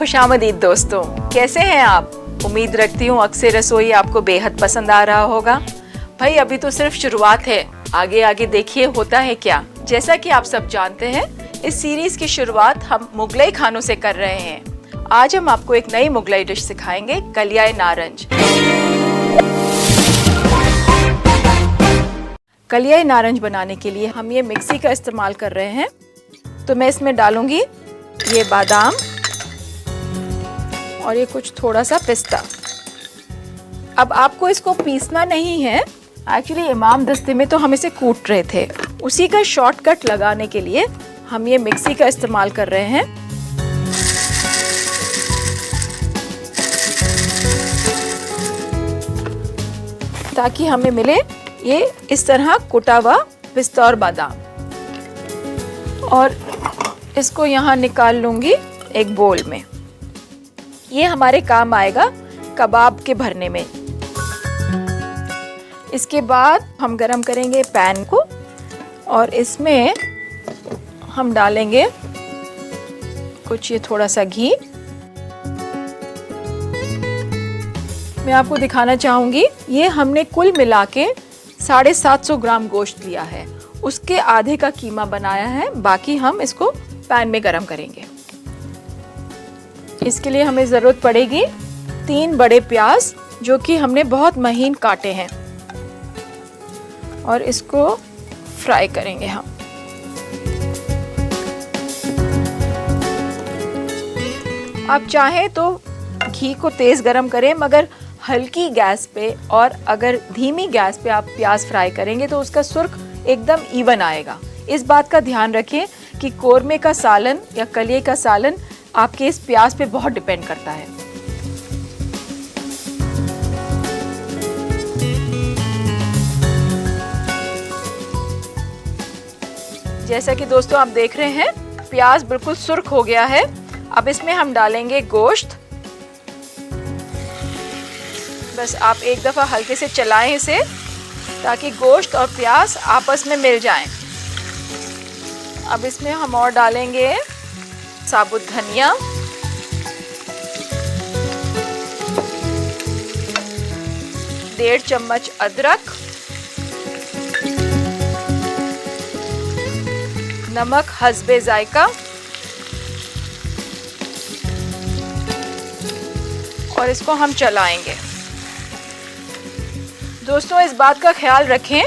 खुशामदीद दोस्तों, कैसे हैं आप? उम्मीद रखती हूँ अक्सर रसोई आपको बेहद पसंद आ रहा होगा। भाई अभी तो सिर्फ शुरुआत है, आगे आगे देखिए होता है क्या। जैसा कि आप सब जानते हैं, इस सीरीज की शुरुआत हम मुगलई खानों से कर रहे हैं। आज हम आपको एक नई मुगलई डिश सिखाएंगे, कलियाए नारंज। कलियाए नारंज बनाने के लिए हम ये मिक्सी का इस्तेमाल कर रहे हैं। तो मैं इसमें डालूंगी ये बादाम और ये कुछ थोड़ा सा पिस्ता। अब आपको इसको पीसना नहीं है, एक्चुअली इमाम दस्ते में तो हम इसे कूट रहे थे, उसी का शॉर्टकट लगाने के लिए हम ये मिक्सी का इस्तेमाल कर रहे हैं। ताकि हमें मिले ये इस तरह कुटा हुआ पिस्ता और बादाम। और इसको यहाँ निकाल लूँगी एक बोल में। ये हमारे काम आएगा कबाब के भरने में। इसके बाद हम गरम करेंगे पैन को और इसमें हम डालेंगे कुछ ये थोड़ा सा घी। मैं आपको दिखाना चाहूँगी, ये हमने कुल मिला के 750 ग्राम गोश्त लिया है, उसके आधे का कीमा बनाया है, बाकी हम इसको पैन में गरम करेंगे। इसके लिए हमें ज़रूरत पड़ेगी 3 बड़े प्याज जो कि हमने बहुत महीन काटे हैं और इसको फ्राई करेंगे हम। आप चाहें तो घी को तेज़ गरम करें, मगर हल्की गैस पे और अगर धीमी गैस पे आप प्याज फ्राई करेंगे तो उसका सुर्ख एकदम इवन आएगा। इस बात का ध्यान रखें कि कोरमे का सालन या कलिए का सालन आपके इस प्याज पे बहुत डिपेंड करता है। जैसा कि दोस्तों आप देख रहे हैं, प्याज बिल्कुल सुर्ख हो गया है। अब इसमें हम डालेंगे गोश्त। बस आप एक दफ़ा हल्के से चलाएं इसे ताकि गोश्त और प्याज आपस में मिल जाएं। अब इसमें हम और डालेंगे साबुत धनिया, डेढ़ चम्मच अदरक, नमक हस्बे जायका और इसको हम चलाएंगे। दोस्तों इस बात का ख्याल रखें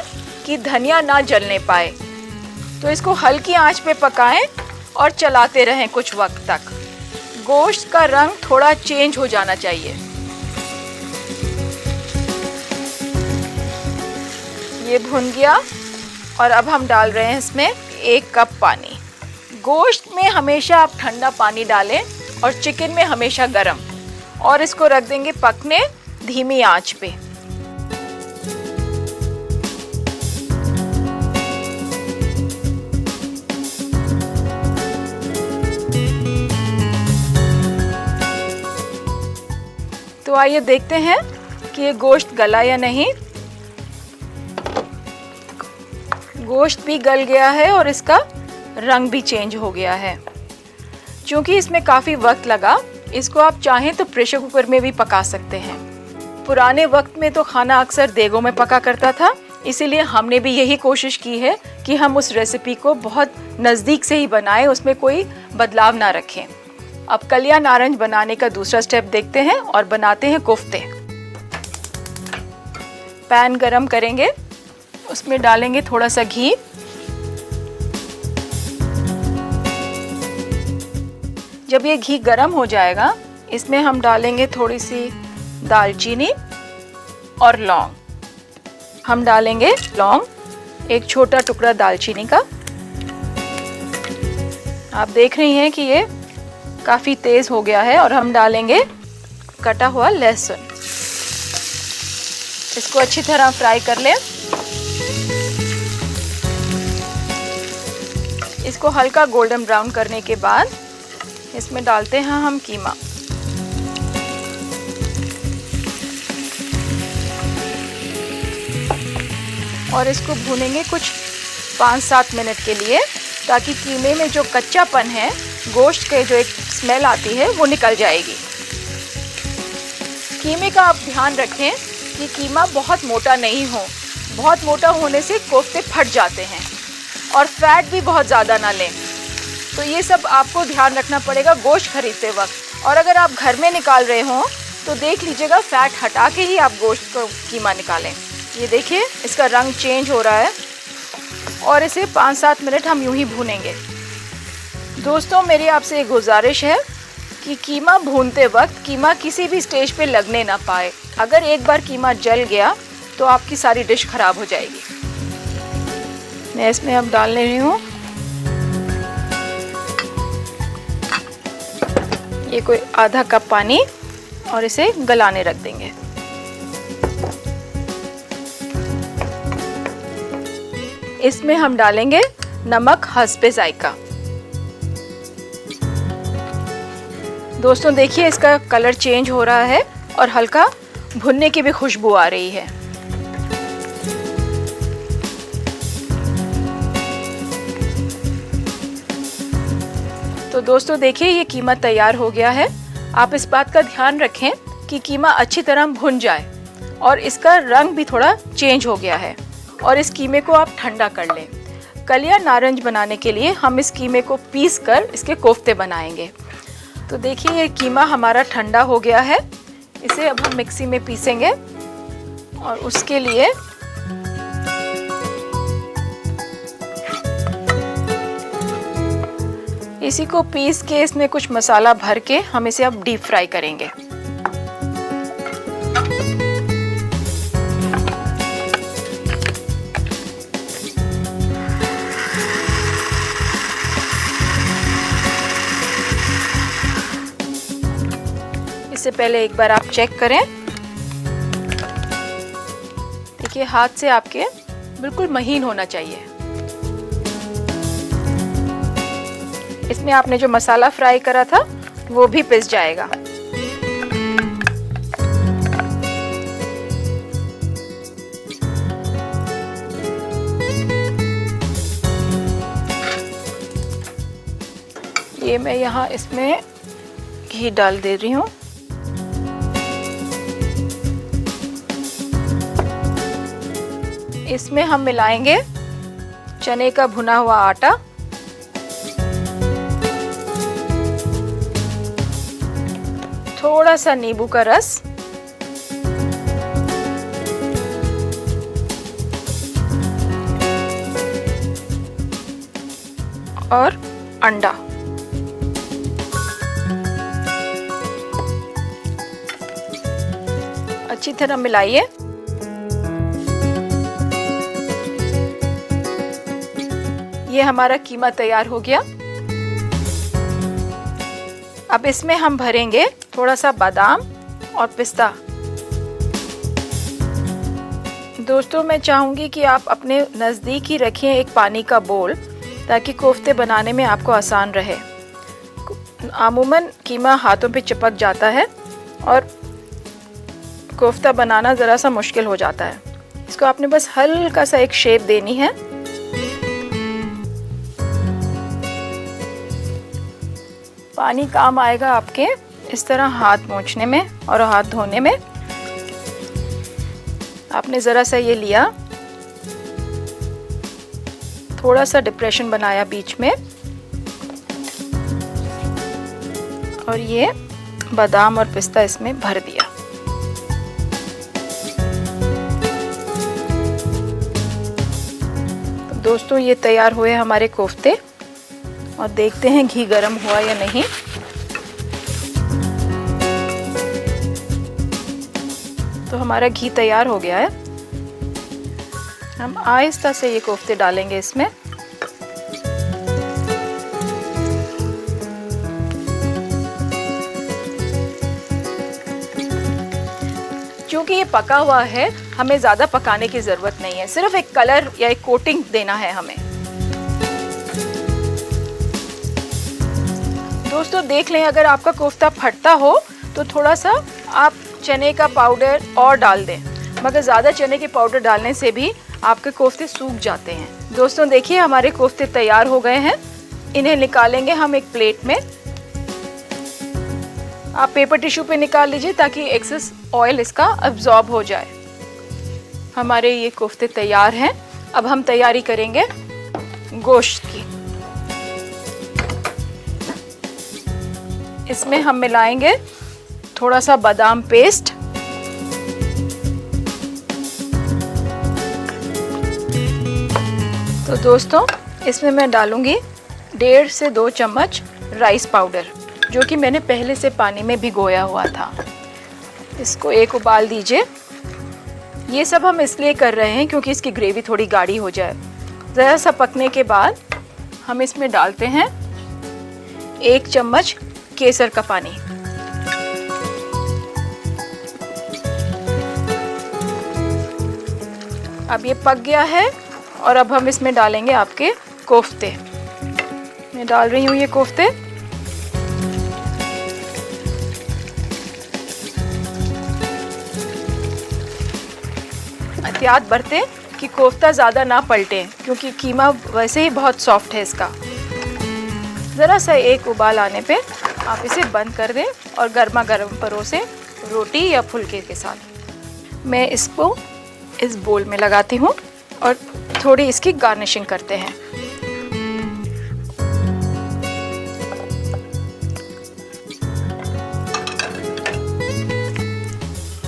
कि धनिया ना जलने पाए, तो इसको हल्की आंच पे पकाएं और चलाते रहें कुछ वक्त तक। गोश्त का रंग थोड़ा चेंज हो जाना चाहिए। ये भुन गया और अब हम डाल रहे हैं इसमें 1 कप पानी। गोश्त में हमेशा आप ठंडा पानी डालें और चिकन में हमेशा गरम, और इसको रख देंगे पकने धीमी आंच पे। तो आइए देखते हैं कि ये गोश्त गला या नहीं। गोश्त भी गल गया है और इसका रंग भी चेंज हो गया है। क्योंकि इसमें काफ़ी वक्त लगा, इसको आप चाहें तो प्रेशर कुकर में भी पका सकते हैं। पुराने वक्त में तो खाना अक्सर देगों में पका करता था, इसीलिए हमने भी यही कोशिश की है कि हम उस रेसिपी को बहुत नज़दीक से ही बनाएं, उसमें कोई बदलाव ना रखें। अब कलिया नारंज बनाने का दूसरा स्टेप देखते हैं और बनाते हैं कोफ्ते। पैन गरम करेंगे, उसमें डालेंगे थोड़ा सा घी। जब ये घी गरम हो जाएगा, इसमें हम डालेंगे थोड़ी सी दालचीनी और लौंग। हम डालेंगे लौंग, एक छोटा टुकड़ा दालचीनी का। आप देख रही हैं कि ये काफ़ी तेज़ हो गया है। और हम डालेंगे कटा हुआ लहसुन। इसको अच्छी तरह फ्राई कर लें। इसको हल्का गोल्डन ब्राउन करने के बाद इसमें डालते हैं हम कीमा। और इसको भूनेंगे कुछ 5-7 मिनट के लिए, ताकि कीमे में जो कच्चापन है गोश्त के जो एक स्मेल आती है वो निकल जाएगी। कीमे का आप ध्यान रखें कि कीमा बहुत मोटा नहीं हो। बहुत मोटा होने से कोफ्ते फट जाते हैं, और फैट भी बहुत ज़्यादा ना लें। तो ये सब आपको ध्यान रखना पड़ेगा गोश्त खरीदते वक्त। और अगर आप घर में निकाल रहे हों तो देख लीजिएगा फैट हटा के ही आप गोश्त को कीमा निकालें। ये देखिए इसका रंग चेंज हो रहा है, और इसे 5-7 मिनट हम यूं ही भूनेंगे। दोस्तों, मेरी आपसे एक गुजारिश है कि कीमा भूनते वक्त कीमा किसी भी स्टेज पे लगने ना पाए। अगर एक बार कीमा जल गया तो आपकी सारी डिश खराब हो जाएगी। मैं इसमें अब डाल ले रही हूँ ये कोई आधा कप पानी, और इसे गलाने रख देंगे। इसमें हम डालेंगे नमक हस्बे जायका। दोस्तों देखिए इसका कलर चेंज हो रहा है और हल्का भुनने की भी खुशबू आ रही है। तो दोस्तों देखिए ये कीमा तैयार हो गया है। आप इस बात का ध्यान रखें कि कीमा अच्छी तरह भुन जाए, और इसका रंग भी थोड़ा चेंज हो गया है। और इस कीमे को आप ठंडा कर लें। कलिया नारंज बनाने के लिए हम इस कीमे को पीस कर इसके कोफ्ते बनाएंगे। तो देखिए ये कीमा हमारा ठंडा हो गया है। इसे अब हम मिक्सी में पीसेंगे, और उसके लिए इसी को पीस के इसमें कुछ मसाला भर के हम इसे अब डीप फ्राई करेंगे। इससे पहले एक बार आप चेक करें। देखिए हाथ से आपके बिल्कुल महीन होना चाहिए। इसमें आपने जो मसाला फ्राई करा था वो भी पिस जाएगा। ये मैं यहाँ इसमें घी डाल दे रही हूँ। इसमें हम मिलाएंगे चने का भुना हुआ आटा, थोड़ा सा नींबू का रस, और अंडा। अच्छी तरह मिलाइए। ये हमारा कीमा तैयार हो गया। अब इसमें हम भरेंगे थोड़ा सा बादाम और पिस्ता। दोस्तों मैं चाहूँगी कि आप अपने नज़दीक ही रखें एक पानी का बोल, ताकि कोफ्ते बनाने में आपको आसान रहे। आमूमन कीमा हाथों पे चिपक जाता है और कोफ्ता बनाना ज़रा सा मुश्किल हो जाता है। इसको आपने बस हल्का सा एक शेप देनी है। पानी काम आएगा आपके इस तरह हाथ पोंछने में और हाथ धोने में। आपने ज़रा सा ये लिया, थोड़ा सा डिप्रेशन बनाया बीच में, और ये बादाम और पिस्ता इसमें भर दिया। तो दोस्तों ये तैयार हुए हमारे कोफ्ते, और देखते हैं घी गरम हुआ या नहीं। तो हमारा घी तैयार हो गया है। हम आहिस्ता से ये कोफ्ते डालेंगे इसमें। क्योंकि ये पका हुआ है, हमें ज़्यादा पकाने की ज़रूरत नहीं है, सिर्फ एक कलर या एक कोटिंग देना है हमें। दोस्तों देख लें, अगर आपका कोफ्ता फटता हो तो थोड़ा सा आप चने का पाउडर और डाल दें, मगर ज़्यादा चने के पाउडर डालने से भी आपके कोफ्ते सूख जाते हैं। दोस्तों देखिए हमारे कोफ्ते तैयार हो गए हैं। इन्हें निकालेंगे हम एक प्लेट में। आप पेपर टिश्यू पे निकाल लीजिए ताकि एक्सेस ऑयल इसका अब्जॉर्ब हो जाए। हमारे ये कोफ्ते तैयार हैं। अब हम तैयारी करेंगे गोश्त की। इसमें हम मिलाएंगे थोड़ा सा बादाम पेस्ट, तो दोस्तों इसमें मैं डालूंगी 1.5 से 2 चम्मच राइस पाउडर, जो कि मैंने पहले से पानी में भिगोया हुआ था। इसको एक उबाल दीजिए। ये सब हम इसलिए कर रहे हैं क्योंकि इसकी ग्रेवी थोड़ी गाढ़ी हो जाए। ज़रा सा पकने के बाद हम इसमें डालते हैं 1 चम्मच केसर का पानी। अब ये पक गया है और अब हम इसमें डालेंगे आपके कोफ्ते। मैं डाल रही हूँ ये कोफ्ते। एहतियात बरतें कि कोफ्ता ज़्यादा ना पलटे क्योंकि कीमा वैसे ही बहुत सॉफ्ट है इसका। ज़रा सा एक उबाल आने पे आप इसे बंद कर दें और गर्मा गर्म परोसें रोटी या फुलके के साथ। मैं इसको इस बोल में लगाती हूँ और थोड़ी इसकी गार्निशिंग करते हैं।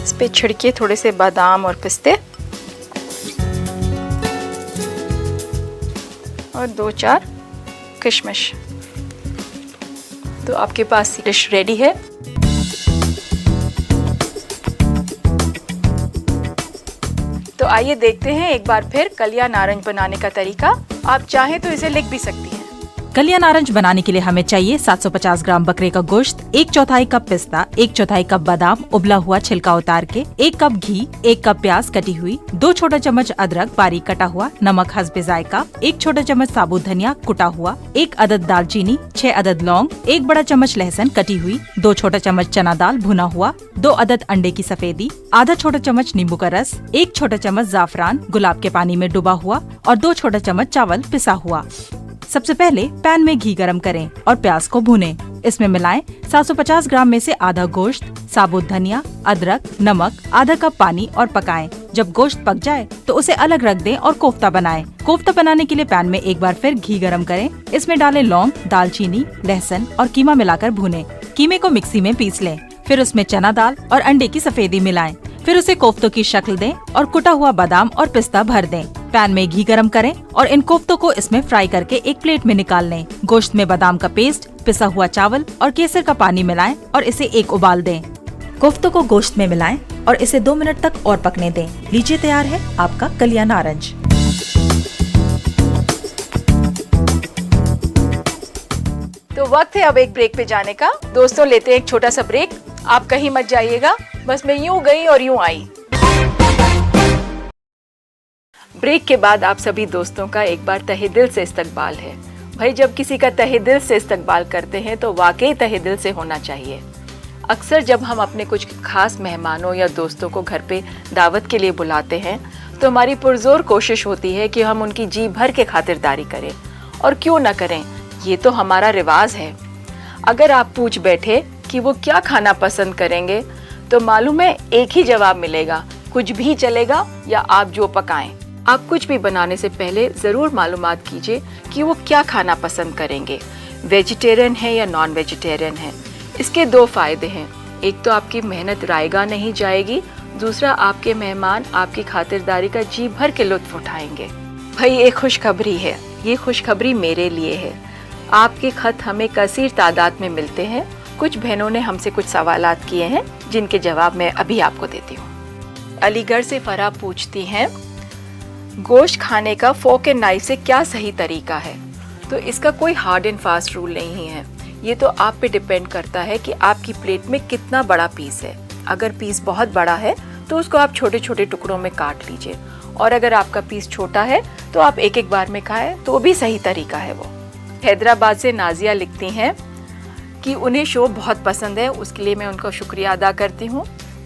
इस पे छिड़के थोड़े से बादाम और पिस्ते और 2-4 किशमिश। तो आपके पास डिश रेडी है। तो आइए देखते हैं एक बार फिर कलिया नारंज बनाने का तरीका। आप चाहें तो इसे लिख भी सकती हैं। कलिया नारंज बनाने के लिए हमें चाहिए 750 ग्राम बकरे का गोश्त, 1/4 कप पिस्ता, 1/4 कप बादाम उबला हुआ छिलका उतार के, 1 कप घी, 1 कप प्याज कटी हुई, 2 छोटा चम्मच अदरक बारीक कटा हुआ, नमक हस्बे जायका, 1 छोटा चम्मच साबुत धनिया कुटा हुआ, 1 अदद दालचीनी, 6 अदद लौंग, 1 बड़ा चम्मच लहसुन कटी हुई, 2 छोटा चम्मच चना दाल भुना हुआ, 2 अदद अंडे की सफेदी, आधा छोटा चम्मच नींबू का रस, 1 छोटा चम्मच जाफरान गुलाब के पानी में डूबा हुआ और 2 छोटा चम्मच चावल पिसा हुआ। सबसे पहले पैन में घी गरम करें और प्याज को भूनें। इसमें मिलाएं 750 ग्राम में से आधा गोश्त, साबुत धनिया, अदरक, नमक, आधा कप पानी और पकाएं। जब गोश्त पक जाए तो उसे अलग रख दें और कोफ्ता बनाएं। कोफ्ता बनाने के लिए पैन में एक बार फिर घी गरम करें। इसमें डालें लौंग, दालचीनी, लहसुन और कीमा मिलाकर भूनें। कीमे को मिक्सी में पीस लें। फिर उसमें चना दाल और अंडे की सफेदी मिलाएं। फिर उसे कोफ्तों की शक्ल दें और कुटा हुआ बादाम और पिस्ता भर दें। पैन में घी गरम करें और इन कोफ्तों को इसमें फ्राई करके एक प्लेट में निकाल लें। गोश्त में बादाम का पेस्ट, पिसा हुआ चावल और केसर का पानी मिलाएं और इसे एक उबाल दें। कोफ्तों को गोश्त में मिलाएं और इसे 2 मिनट तक और पकने दें। लीजिए तैयार है आपका कलिया नारंज। तो वक्त है अब एक ब्रेक पे जाने का। दोस्तों लेते हैं एक छोटा सा ब्रेक। आप कहीं मत जाइएगा, बस मैं यूं गई और यूं आई। ब्रेक के बाद आप सभी दोस्तों का एक बार तहे दिल से इस्तकबाल है। भाई जब किसी का तहे दिल से इस्तकबाल करते हैं तो वाकई तहे दिल से होना चाहिए। अक्सर जब हम अपने कुछ खास मेहमानों या दोस्तों को घर पे दावत के लिए बुलाते हैं तो हमारी पुरजोर कोशिश होती है कि हम उनकी जी भर के खातिरदारी करें, और क्यों न करें, ये तो हमारा रिवाज है। अगर आप पूछ बैठे कि वो क्या खाना पसंद करेंगे तो मालूम है एक ही जवाब मिलेगा, कुछ भी चलेगा या आप जो पकाएं। आप कुछ भी बनाने से पहले ज़रूर मालूमात कीजिए कि वो क्या खाना पसंद करेंगे, वेजिटेरियन है या नॉन वेजिटेरियन है। इसके 2 फायदे हैं, एक तो आपकी मेहनत रायगा नहीं जाएगी, दूसरा आपके मेहमान आपकी खातिरदारी का जी भर के लुत्फ उठाएंगे। भाई एक खुशखबरी है, ये खुशखबरी मेरे लिए है। आपके खत हमें कसीर तादाद में मिलते हैं। कुछ बहनों ने हमसे कुछ सवालात किए हैं जिनके जवाब मैं अभी आपको देती हूँ। अलीगढ़ से फराह पूछती हैं, गोश्त खाने का फोक एंड नाइफ से क्या सही तरीका है? तो इसका कोई हार्ड एंड फास्ट रूल नहीं है, ये तो आप पे डिपेंड करता है कि आपकी प्लेट में कितना बड़ा पीस है। अगर पीस बहुत बड़ा है तो उसको आप छोटे छोटे टुकड़ों में काट लीजिए, और अगर आपका पीस छोटा है तो आप एक एक बार में खाएं तो भी सही तरीका है वो। हैदराबाद से नाजिया लिखती हैं कि उन्हें शो बहुत पसंद है, उसके लिए मैं उनका शुक्रिया अदा करती हूँ।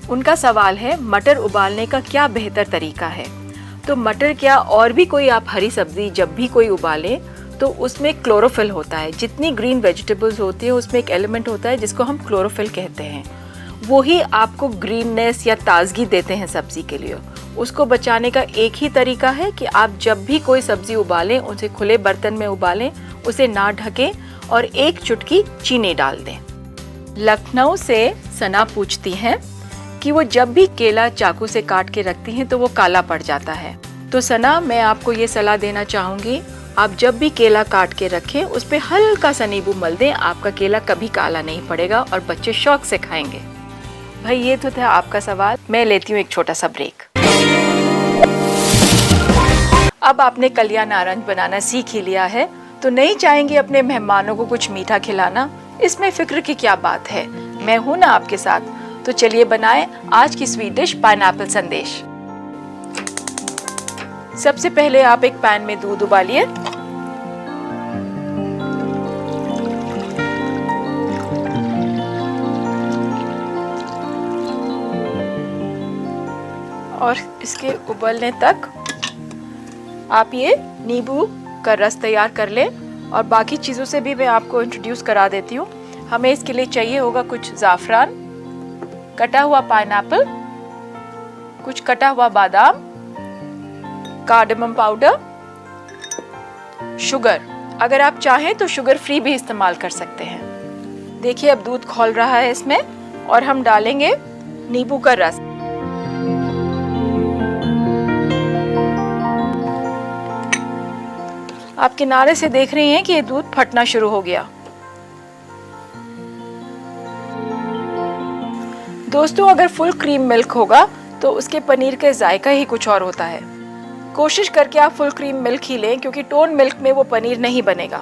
उनका सवाल है मटर उबालने का क्या बेहतर तरीका है? तो मटर क्या और भी कोई आप हरी सब्जी जब भी कोई उबालें तो उसमें क्लोरोफिल होता है। जितनी ग्रीन वेजिटेबल्स होती है उसमें एक एलिमेंट होता है जिसको हम क्लोरोफिल कहते हैं। वही आपको ग्रीननेस या ताजगी देते हैं सब्जी के लिए। उसको बचाने का एक ही तरीका है कि आप जब भी कोई सब्जी उबालें उसे खुले बर्तन में उबालें, उसे ना ढकें और एक चुटकी चीनी डाल दें। लखनऊ से सना पूछती हैं कि वो जब भी केला चाकू से काट के रखती हैं तो वो काला पड़ जाता है। तो सना, मैं आपको ये सलाह देना चाहूँगी, आप जब भी केला काट के रखें उस पर हल्का सा नींबू मल दें। आपका केला कभी काला नहीं पड़ेगा और बच्चे शौक से खाएंगे। भाई ये तो था आपका सवाल। मैं लेती हूँ एक छोटा सा ब्रेक। अब आपने कलिया नारंग बनाना सीख ही लिया है तो नहीं चाहेंगे अपने मेहमानों को कुछ मीठा खिलाना? इसमें फिक्र की क्या बात है, मैं हूं ना आपके साथ। तो चलिए बनाएं आज की स्वीट डिश पाइनएप्पल संदेश। सबसे पहले आप एक पैन में दूध उबालिए। और इसके उबलने तक आप ये नींबू का रस तैयार कर लें। और बाकी चीज़ों से भी मैं आपको इंट्रोड्यूस करा देती हूँ। हमें इसके लिए चाहिए होगा कुछ ज़ाफ़रान, कटा हुआ पाइनएप्पल, कुछ कटा हुआ बादाम, कार्डमम पाउडर, शुगर। अगर आप चाहें तो शुगर फ्री भी इस्तेमाल कर सकते हैं। देखिए अब दूध खौल रहा है इसमें और हम डालेंगे नींबू का रस। आप किनारे से देख रही हैं कि ये दूध फटना शुरू हो गया। दोस्तों, अगर फुल क्रीम मिल्क होगा तो उसके पनीर का जायका ही कुछ और होता है। कोशिश करके आप फुल क्रीम मिल्क ही लें क्योंकि टोन मिल्क में वो पनीर नहीं बनेगा।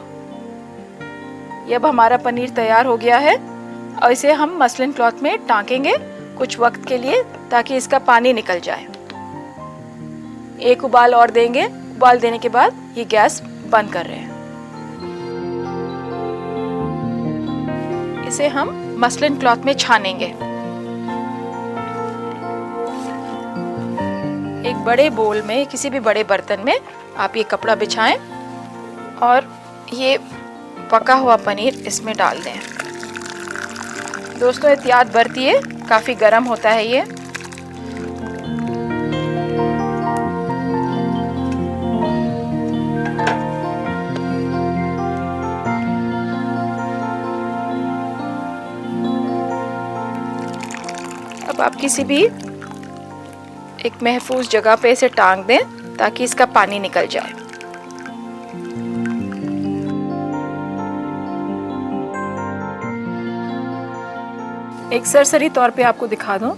ये अब हमारा पनीर तैयार हो गया है और इसे हम मसलिन क्लॉथ में टांकेंगे कुछ वक्त के लिए ताकि इसका पानी निकल जाए। एक उबाल और देंगे। उबाल देने के बाद ये गैस बंद कर रहे हैं। इसे हम मसलिन क्लॉथ में छानेंगे। एक बड़े बोल में, किसी भी बड़े बर्तन में आप ये कपड़ा बिछाएं और ये पका हुआ पनीर इसमें डाल दें। दोस्तों एहतियात बरतिए, काफ़ी गर्म होता है ये। अब आप किसी भी एक महफूज जगह पे इसे टांग दें ताकि इसका पानी निकल जाए। एक सरसरी तौर पे आपको दिखा दूं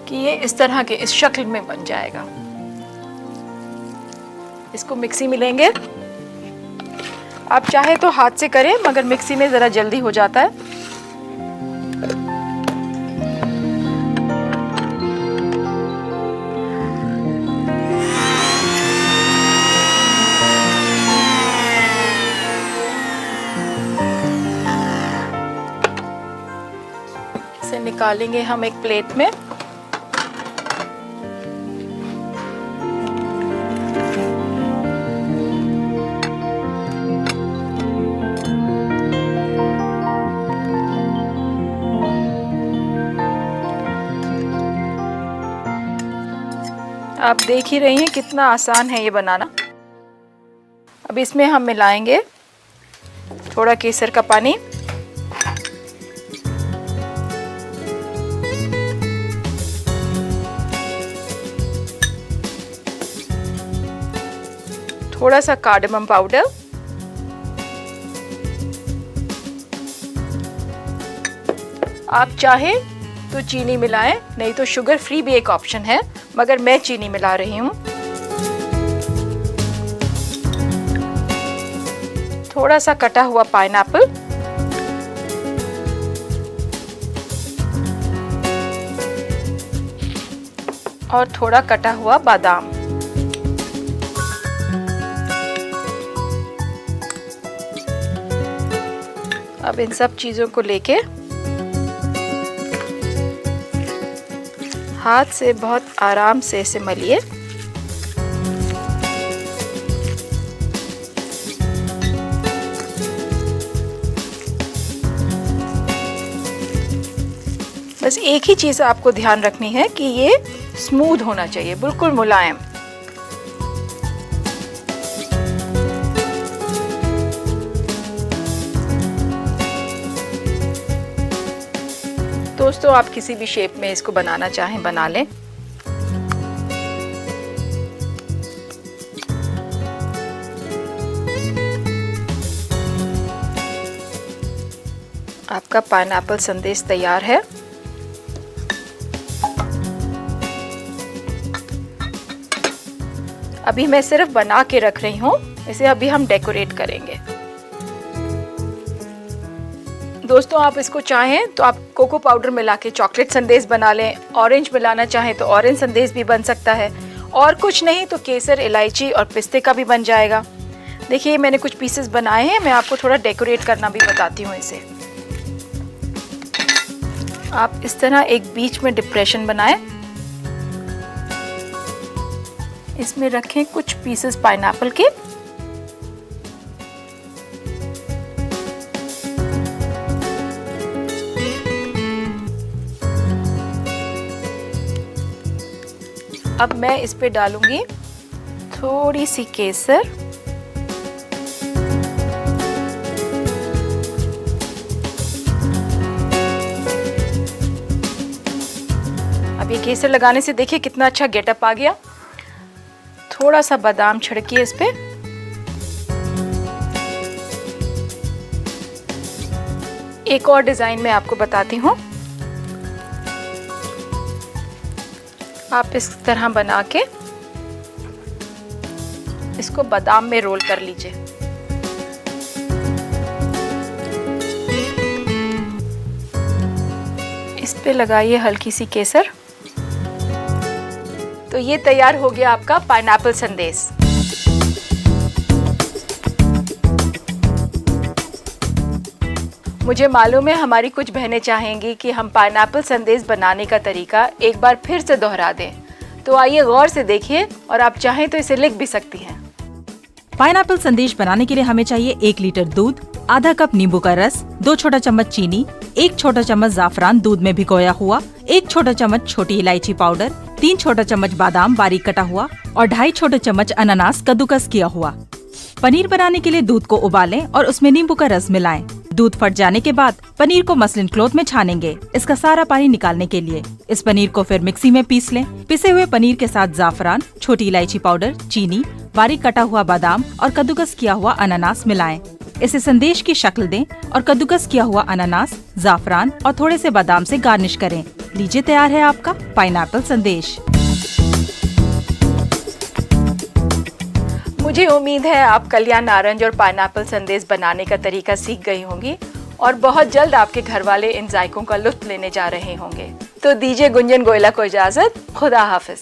कि ये इस तरह के इस शक्ल में बन जाएगा। इसको मिक्सी में लेंगे। आप चाहे तो हाथ से करें मगर मिक्सी में ज़रा जल्दी हो जाता है। इसे निकालेंगे हम एक प्लेट में। आप देख ही रही हैं कितना आसान है ये बनाना। अब इसमें हम मिलाएंगे थोड़ा केसर का पानी, थोड़ा सा कार्डमम पाउडर, आप चाहें तो चीनी मिलाएं, नहीं तो शुगर फ्री भी एक ऑप्शन है, मगर मैं चीनी मिला रही हूं। थोड़ा सा कटा हुआ पाइनएप्पल, और थोड़ा कटा हुआ बादाम। अब इन सब चीज़ों को लेके हाथ से बहुत आराम से इसे मलिए। बस एक ही चीज़ आपको ध्यान रखनी है कि ये स्मूथ होना चाहिए, बिल्कुल मुलायम। दोस्तों, आप किसी भी शेप में इसको बनाना चाहें बना लें। आपका पाइनएप्पल संदेश तैयार है। अभी मैं सिर्फ बना के रख रही हूँ, इसे अभी हम डेकोरेट करेंगे। दोस्तों, आप इसको चाहें तो आप कोको पाउडर मिला के चॉकलेट संदेश बना लें, ऑरेंज मिलाना चाहें तो ऑरेंज संदेश भी बन सकता है, और कुछ नहीं तो केसर, इलायची और पिस्ते का भी बन जाएगा। देखिए, मैंने कुछ पीसेस बनाए हैं, मैं आपको थोड़ा डेकोरेट करना भी बताती हूँ इसे। आप इस तरह एक बीच में डिप्रेशन बनाएं, इसमें रखें कुछ पीसेस पाइनएप्पल के। अब मैं इस पे डालूंगी थोड़ी सी केसर, अब ये केसर लगाने से देखिए कितना अच्छा गेटअप आ गया। थोड़ा सा बादाम छिड़किए इस पे। एक और डिजाइन मैं आपको बताती हूँ। आप इस तरह बना के इसको बादाम में रोल कर लीजिए। इस पे लगाइए हल्की सी केसर। तो ये तैयार हो गया आपका पाइनएप्पल संदेश। मुझे मालूम है हमारी कुछ बहनें चाहेंगी कि हम पाइनएप्पल संदेश बनाने का तरीका एक बार फिर से दोहरा दें, तो आइए गौर से देखिए, और आप चाहें तो इसे लिख भी सकती हैं। पाइनएप्पल संदेश बनाने के लिए हमें चाहिए 1 लीटर दूध, आधा कप नींबू का रस, 2 छोटा चम्मच चीनी, 1 छोटा चम्मच जाफरान दूध में भिगोया हुआ, 1 छोटा चम्मच छोटी इलायची पाउडर, 3 छोटा चम्मच बादाम बारीक कटा हुआ और 2.5 छोटे चम्मच अनानास कद्दूकस किया हुआ। पनीर बनाने के लिए दूध को उबालें और उसमें नींबू का रस मिलाएं। दूध फट जाने के बाद पनीर को मसलिन क्लॉथ में छानेंगे, इसका सारा पानी निकालने के लिए। इस पनीर को फिर मिक्सी में पीस लें। पिसे हुए पनीर के साथ जाफरान, छोटी इलायची पाउडर, चीनी, बारीक कटा हुआ बादाम और कद्दूकस किया हुआ अनानास मिलाएं। इसे संदेश की शक्ल दें और कद्दूकस किया हुआ अनानास, जाफरान और थोड़े से बादाम से गार्निश करें। लीजिए, तैयार है आपका पाइनएप्पल संदेश। मुझे उम्मीद है आप कलियां नारंज और पाइनएप्पल संदेश बनाने का तरीका सीख गई होंगी और बहुत जल्द आपके घर वाले इन जायकों का लुत्फ लेने जा रहे होंगे। तो दीजिए गुंजन गोयला को इजाजत। खुदा हाफिज।